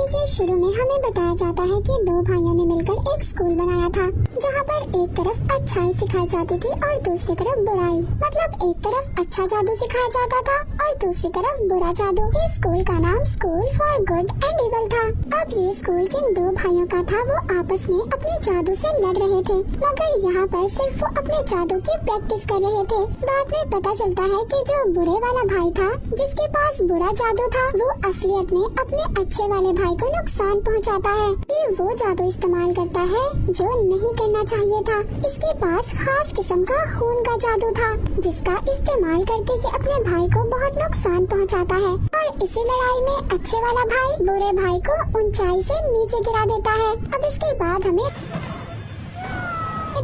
कहानी के शुरू में हमें बताया जाता है कि दो भाइयों ने मिलकर एक स्कूल बनाया था, जहाँ पर एक तरफ अच्छाई सिखाई जाती थी और दूसरी तरफ बुराई। मतलब एक तरफ अच्छा जादू सिखाया जाता था और दूसरी तरफ बुरा जादू। इस स्कूल का नाम school for good and evil था। अब ये स्कूल जिन दो भाइयों का था वो आपस में अपने जादू से लड़ रहे थे, मगर यहाँ पर सिर्फ वो अपने जादू की प्रैक्टिस कर रहे थे। बाद में पता चलता है कि जो बुरे वाला भाई था, जिसके पास बुरा जादू था, वो असलियत में अपने अच्छे वाले भाई को नुकसान पहुंचाता है। ये वो जादू इस्तेमाल करता है जो नहीं करना चाहिए था। इसके पास खास किस्म का खून का जादू था, जिसका इस्तेमाल करके ये अपने भाई को बहुत नुकसान पहुंचाता है। और इसी लड़ाई में अच्छे वाला भाई बुरे भाई को ऊंचाई से नीचे गिरा देता है। अब इसके बाद हमें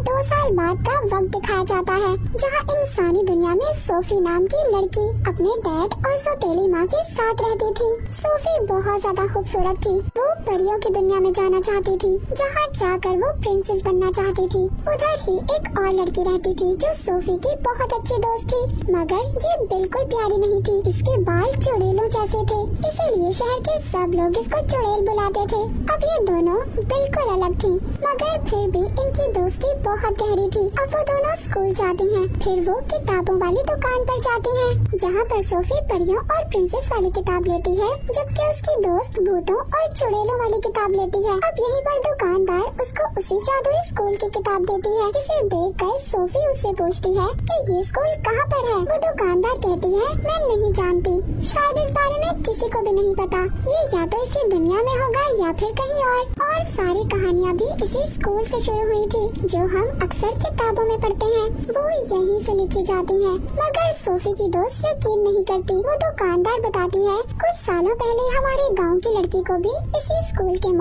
2 साल बाद का वक्त दिखाया जाता है, जहाँ इंसानी दुनिया में सोफी नाम की लड़की अपने डैड और सौतेली माँ के साथ रहती थी। सोफी बहुत ज्यादा खूबसूरत थी। वो परियों की दुनिया में जाना चाहती थी, जहाँ जाकर वो प्रिंसेस बनना चाहती थी। उधर ही एक और लड़की रहती थी जो सोफी की बहुत अच्छी दोस्त थी, मगर ये बिल्कुल प्यारी नहीं थी। इसके बाल चुड़ैलों जैसे थे, इसीलिए शहर के सब लोग इसको चुड़ैल बुलाते थे। अब ये दोनों बिल्कुल अलग थी, मगर फिर भी इनकी दोस्ती बहुत गहरी थी। अब वो दोनों स्कूल जाती हैं, फिर वो किताबों वाली दुकान पर जाती हैं, जहाँ पर सोफी परियों और प्रिंसेस वाली किताब लेती है, जबकि उसकी दोस्त भूतों और चुड़ैलों वाली किताब लेती है। अब यहीं पर दुकानदार उसको उसी जादुई स्कूल की किताब देती है, जिसे देखकर सोफी उससे पूछती है कि ये स्कूल कहाँ पर है। वो दुकानदार कहती है, मैं नहीं जानती, शायद इस बारे में किसी को भी नहीं पता। ये या तो इसी दुनिया में होगा या फिर कहीं और सारी कहानियाँ भी इसी स्कूल से शुरू हुई थी, जो हम अक्सर किताबों में पढ़ते हैं। वो यहीं से लिखी जाती है, मगर सोफी की दोस्त यकीन नहीं करती। वो दुकानदार बताती है, कुछ सालों पहले हमारे गांव की लड़की को भी इसी स्कूल के